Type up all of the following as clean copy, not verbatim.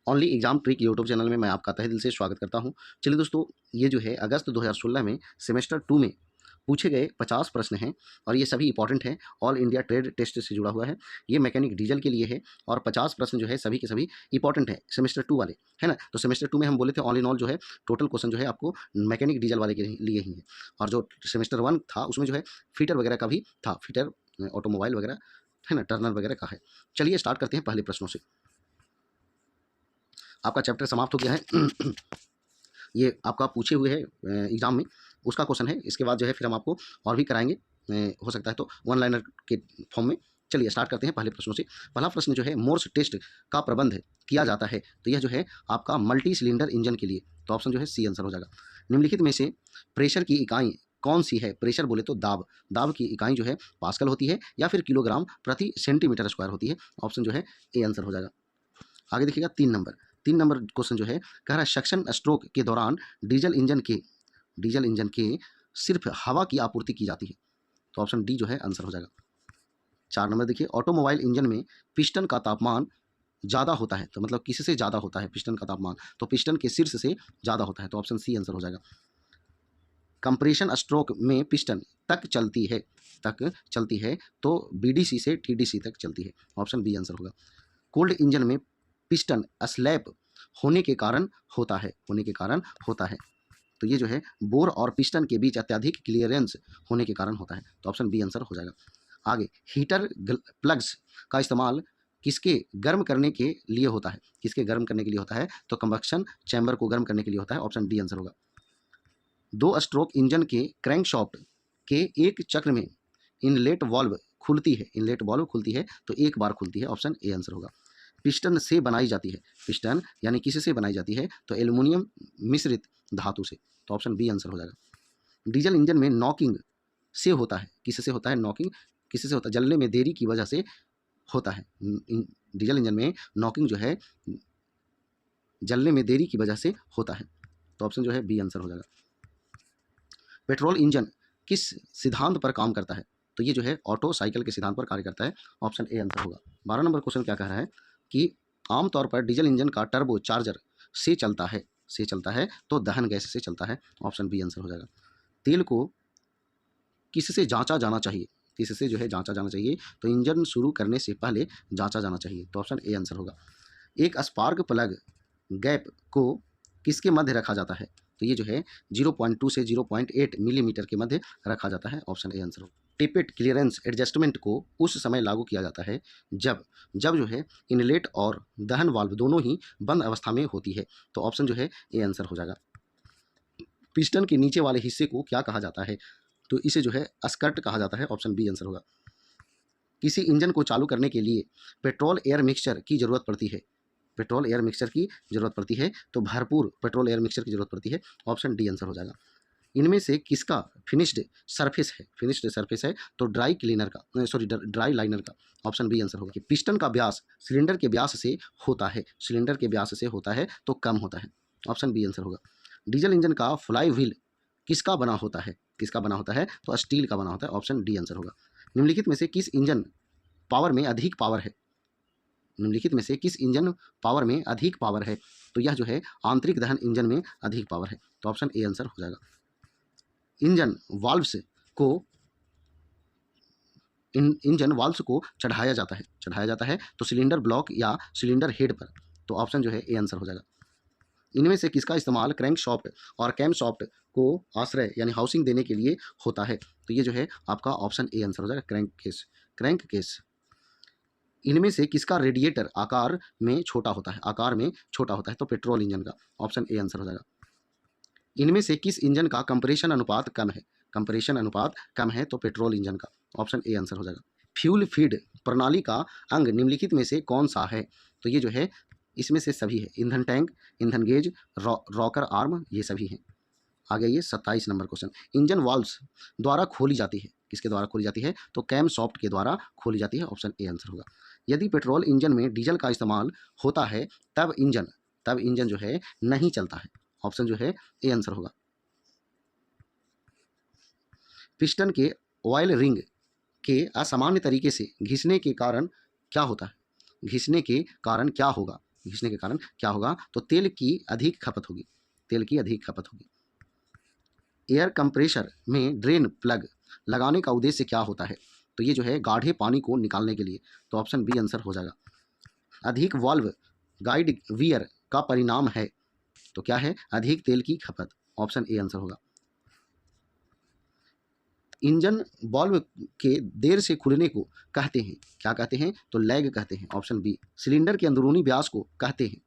Only exam trick YouTube channel में मैं आपका तहे दिल से स्वागत करता हूं। चलिए दोस्तों, ये जो है अगस्त 2016 में सेमेस्टर 2 में पूछे गए 50 प्रश्न हैं और ये सभी इंपॉर्टेंट हैं। ऑल इंडिया ट्रेड टेस्ट से जुड़ा हुआ है। ये मैकेनिक डीजल के लिए है और 50 प्रश्न जो है सभी के सभी इंपॉर्टेंट है सेमेस्टर 2 वाले, है ना। तो सेमेस्टर 2 में हम बोले थे ऑल इन ऑल जो है टोटल क्वेश्चन जो है आपको मैकेनिक डीजल वाले के लिए ही है। और जो सेमेस्टर 1 था उसमें जो है फीटर वगैरह का भी था, फीटर ऑटोमोबाइल वगैरह, है ना, टर्नर वगैरह का है। चलिए स्टार्ट करते हैं पहले प्रश्नों से। आपका चैप्टर समाप्त हो गया है। ये आपका पूछे हुए है एग्जाम में, उसका क्वेश्चन है। इसके बाद जो है फिर हम आपको और भी कराएंगे, हो सकता है तो वन लाइनर के फॉर्म में। चलिए स्टार्ट करते हैं पहले प्रश्नों से। पहला प्रश्न जो है मोर्स टेस्ट का प्रबंध किया जाता है, तो यह जो है आपका मल्टी सिलेंडर इंजन के लिए, तो ऑप्शन जो है सी आंसर हो जाएगा। निम्नलिखित में से प्रेशर की इकाई कौन सी है? प्रेशर बोले तो दाब, दाब की इकाई जो है पास्कल होती है या फिर किलोग्राम प्रति सेंटीमीटर स्क्वायर होती है। ऑप्शन जो है ए आंसर हो जाएगा। आगे देखिएगा 3 नंबर क्वेश्चन जो है कह रहा है सक्शन स्ट्रोक के दौरान डीजल इंजन के सिर्फ हवा की आपूर्ति की जाती है, तो ऑप्शन डी जो है आंसर हो जाएगा। 4 नंबर देखिए ऑटोमोबाइल इंजन में पिस्टन का तापमान ज़्यादा होता है, तो मतलब किससे ज़्यादा होता है पिस्टन का तापमान? तो पिस्टन के शीर्ष से ज़्यादा होता है, तो ऑप्शन सी आंसर हो जाएगा। कंप्रेशन स्ट्रोक में पिस्टन तक चलती है तो बीडीसी से टीडीसी तक चलती है, ऑप्शन बी आंसर होगा। कोल्ड इंजन में पिस्टन स्लैप होने के कारण होता है, तो ये जो है बोर और पिस्टन के बीच अत्यधिक क्लियरेंस होने के कारण होता है, तो ऑप्शन बी आंसर हो जाएगा। आगे हीटर प्लग्स का इस्तेमाल किसके गर्म करने के लिए होता है? तो कंबक्शन चैम्बर को गर्म करने के लिए होता है, ऑप्शन डी आंसर होगा। 2 स्ट्रोक इंजन के क्रैंकशाफ्ट के एक चक्र में इनलेट वाल्व खुलती है तो एक बार खुलती है, ऑप्शन ए आंसर होगा। पिस्टन से बनाई जाती है, पिस्टन यानी किससे बनाई जाती है? तो एल्युमिनियम मिश्रित धातु से, तो ऑप्शन बी आंसर हो जाएगा। डीजल इंजन में नॉकिंग से होता है, किससे होता है? नॉकिंग किससे होता है? जलने में देरी की वजह से होता है। डीजल इंजन में नॉकिंग जो है जलने में देरी की वजह से होता है, तो ऑप्शन जो है बी आंसर हो जाएगा। पेट्रोल इंजन किस सिद्धांत पर काम करता है? तो ये जो है ऑटो साइकिल के सिद्धांत पर कार्य करता है, ऑप्शन ए आंसर होगा। 12 नंबर क्वेश्चन क्या कह रहा है कि आमतौर पर डीजल इंजन का टर्बो चार्जर से चलता है तो दहन गैस से चलता है, ऑप्शन बी आंसर हो जाएगा। तेल को किससे जांचा जाना चाहिए? तो इंजन शुरू करने से पहले जांचा जाना चाहिए, तो ऑप्शन ए आंसर होगा। एक स्पार्क प्लग गैप को किसके मध्य रखा जाता है? तो ये जो है 0.2 से 0.8 मिलीमीटर के मध्य रखा जाता है, ऑप्शन ए आंसर होगा। टेपेट क्लियरेंस एडजस्टमेंट को उस समय लागू किया जाता है जब जो है इनलेट और दहन वाल्व दोनों ही बंद अवस्था में होती है, तो ऑप्शन जो है ए आंसर हो जाएगा। पिस्टन के नीचे वाले हिस्से को क्या कहा जाता है? तो इसे जो है स्कर्ट कहा जाता है, ऑप्शन बी आंसर होगा। किसी इंजन को चालू करने के लिए पेट्रोल एयर मिक्सचर की जरूरत पड़ती है, तो भरपूर पेट्रोल एयर मिक्सचर की जरूरत पड़ती है, ऑप्शन डी आंसर हो जाएगा। इनमें से किसका फिनिश्ड सरफेस है? तो ड्राई लाइनर का, ऑप्शन बी आंसर होगा। कि पिस्टन का व्यास सिलेंडर के व्यास से होता है तो कम होता है, ऑप्शन बी आंसर होगा। डीजल इंजन का फ्लाई व्हील किसका बना होता है? तो स्टील का बना होता है, ऑप्शन डी आंसर होगा। निम्नलिखित में से किस इंजन पावर में अधिक पावर है? तो यह जो है आंतरिक दहन इंजन में अधिक पावर है, तो ऑप्शन ए आंसर हो जाएगा। इंजन वाल्व्स को चढ़ाया जाता है तो सिलेंडर ब्लॉक या सिलेंडर हेड पर, तो ऑप्शन जो है ए आंसर हो जाएगा। इनमें से किसका इस्तेमाल क्रैंकशाफ्ट और कैमशाफ्ट को आश्रय यानी हाउसिंग देने के लिए होता है? तो ये जो है आपका ऑप्शन ए आंसर हो जाएगा, क्रैंक केस। इनमें से किसका रेडिएटर आकार में छोटा होता है? तो पेट्रोल इंजन का, ऑप्शन ए आंसर हो जाएगा। इनमें से किस इंजन का कंप्रेशन अनुपात कम है? तो पेट्रोल इंजन का, ऑप्शन ए आंसर हो जाएगा। फ्यूल फीड प्रणाली का अंग निम्नलिखित में से कौन सा है? तो ये जो है इसमें से सभी है, ईंधन टैंक, ईंधन गेज, रॉकर आर्म, ये सभी हैं। आगे ये 27 नंबर क्वेश्चन, इंजन वाल्व्स द्वारा खोली जाती है, किसके द्वारा खोली जाती है? तो कैम सॉफ्ट के द्वारा खोली जाती है, ऑप्शन ए आंसर होगा। यदि पेट्रोल इंजन में डीजल का इस्तेमाल होता है तब इंजन जो है नहीं चलता है, ऑप्शन जो है ए आंसर होगा। पिस्टन के ऑयल रिंग के असामान्य तरीके से घिसने के कारण क्या होगा? घिसने के कारण क्या होगा, तो तेल की अधिक खपत होगी, तेल की अधिक खपत होगी। एयर कंप्रेशर में ड्रेन प्लग लगाने का उद्देश्य क्या होता है, तो ये जो है गाढ़े पानी को निकालने के लिए, तो ऑप्शन बी आंसर हो जाएगा। अधिक वाल्व गाइड वियर का परिणाम है, तो क्या है, अधिक तेल की खपत, ऑप्शन ए आंसर होगा। इंजन वाल्व के देर से खुलने को कहते हैं, क्या कहते हैं, तो लैग कहते हैं, ऑप्शन बी। सिलेंडर के अंदरूनी व्यास को कहते हैं,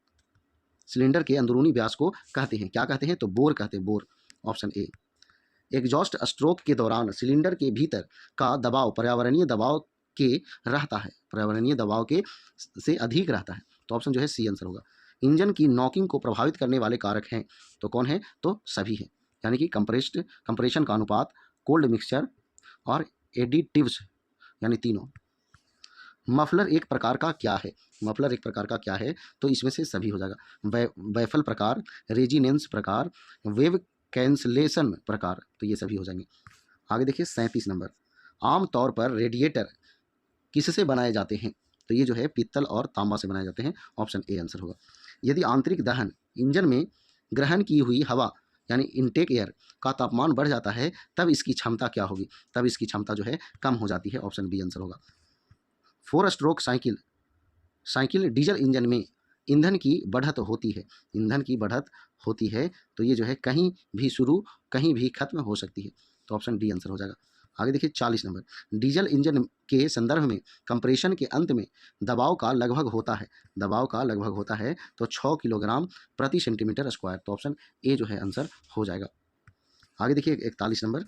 सिलेंडर के अंदरूनी व्यास को कहते हैं, क्या कहते हैं, तो बोर कहते हैं, bore, option A. Exhaust stroke के दौरान सिलेंडर के भीतर का दबाव पर्यावरणीय दबाव के रहता है, पर्यावरणीय दबाव के से अधिक रहता है, तो ऑप्शन जो है सी आंसर होगा। इंजन की नॉकिंग को प्रभावित करने वाले कारक हैं, तो कौन है, तो सभी है, यानी कि कंप्रेशन का अनुपात, कोल्ड मिक्सचर और एडिटिव्स, यानी तीनों। मफलर एक प्रकार का क्या है, मफलर एक प्रकार का क्या है, तो इसमें से सभी हो जाएगा। बैफल प्रकार, रेजिनेंस प्रकार, वेव कैंसलेशन प्रकार, तो ये सभी हो जाएंगे। आगे देखिए 37 नंबर, आमतौर पर रेडिएटर किससे बनाए जाते हैं, तो ये जो है पित्तल और तांबा से बनाए जाते हैं, ऑप्शन ए आंसर होगा। यदि आंतरिक दहन इंजन में ग्रहण की हुई हवा यानी इनटेक एयर का तापमान बढ़ जाता है, तब इसकी क्षमता क्या होगी, तब इसकी क्षमता जो है कम हो जाती है, ऑप्शन बी आंसर होगा। 4 स्ट्रोक साइकिल डीजल इंजन में ईंधन की बढ़त होती है, ईंधन की बढ़त होती है, तो ये जो है कहीं भी शुरू कहीं भी खत्म हो सकती है, तो ऑप्शन डी आंसर हो जाएगा। आगे देखिए 40 नंबर, डीजल इंजन के संदर्भ में कंप्रेशन के अंत में दबाव का लगभग होता है, दबाव का लगभग होता है, तो 6 किलोग्राम प्रति सेंटीमीटर स्क्वायर, तो ऑप्शन ए जो है आंसर हो जाएगा। आगे देखिए 41 नंबर,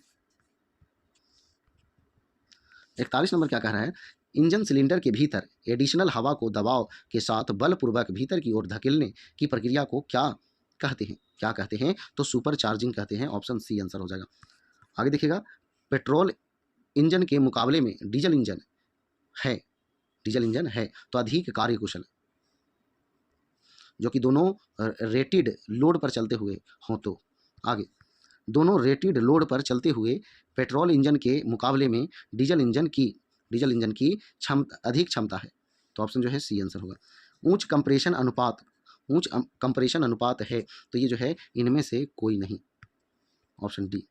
41 नंबर क्या कह रहा है, इंजन सिलेंडर के भीतर एडिशनल हवा को दबाव के साथ बलपूर्वक भीतर की ओर धकेलने की प्रक्रिया को क्या कहते हैं, क्या कहते हैं, तो सुपर चार्जिंग कहते हैं, ऑप्शन सी आंसर हो जाएगा। आगे देखिएगा, पेट्रोल इंजन के मुकाबले में डीजल इंजन है तो अधिक कार्यकुशल, जो कि दोनों रेटेड लोड पर चलते हुए हों, तो आगे दोनों रेटेड लोड पर चलते हुए पेट्रोल इंजन के मुकाबले में डीजल इंजन की अधिक क्षमता है, तो ऑप्शन जो है सी आंसर होगा। उच्च कंप्रेशन अनुपात है, तो ये जो है इनमें से कोई नहीं, ऑप्शन डी।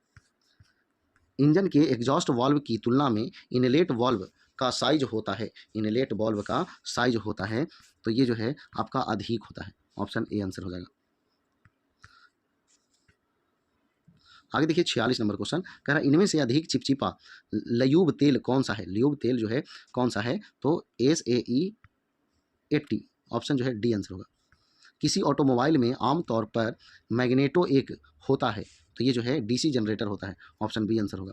इंजन के एग्जॉस्ट वाल्व की तुलना में इनलेट वाल्व का साइज होता है, इनलेट वाल्व का साइज होता है, तो ये जो है आपका अधिक होता है, ऑप्शन ए आंसर हो जाएगा। आगे देखिए 46 नंबर क्वेश्चन कह रहा है, इनमें से अधिक चिपचिपा लयूब तेल कौन सा है, लयूब तेल जो है कौन सा है, तो SAE80, ऑप्शन जो है डी आंसर होगा। किसी ऑटोमोबाइल में आमतौर पर मैग्नेटो एक होता है, तो ये जो है DC जनरेटर होता है, ऑप्शन बी आंसर होगा।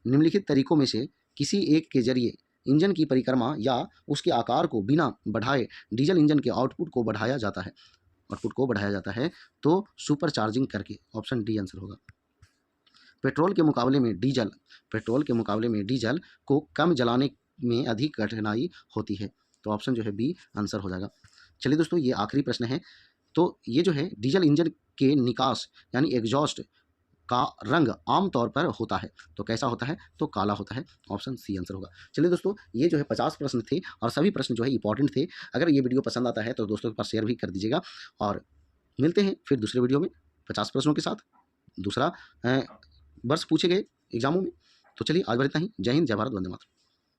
निम्नलिखित तरीकों में से किसी एक के जरिए इंजन की परिक्रमा या उसके आकार को बिना बढ़ाए डीजल इंजन के आउटपुट को बढ़ाया जाता है, तो सुपर चार्जिंग करके, ऑप्शन डी आंसर होगा। पेट्रोल के मुकाबले में डीजल को कम जलाने में अधिक कठिनाई होती है, तो ऑप्शन जो है बी आंसर हो जाएगा। चलिए दोस्तों, ये आखिरी प्रश्न है, तो ये जो है डीजल इंजन के निकास यानी एग्जॉस्ट का रंग आमतौर पर होता है, तो कैसा होता है, तो काला होता है, ऑप्शन सी आंसर होगा। चलिए दोस्तों, ये जो है 50 प्रश्न थे और सभी प्रश्न जो है इंपॉर्टेंट थे। अगर ये वीडियो पसंद आता है तो दोस्तों के पास शेयर भी कर दीजिएगा, और मिलते हैं फिर दूसरे वीडियो में 50 प्रश्नों के साथ, दूसरा वर्ष पूछे गए एग्जामों में। तो चलिए आज बार इतना ही। जय हिंद, जय भारत, वंदे मातरम।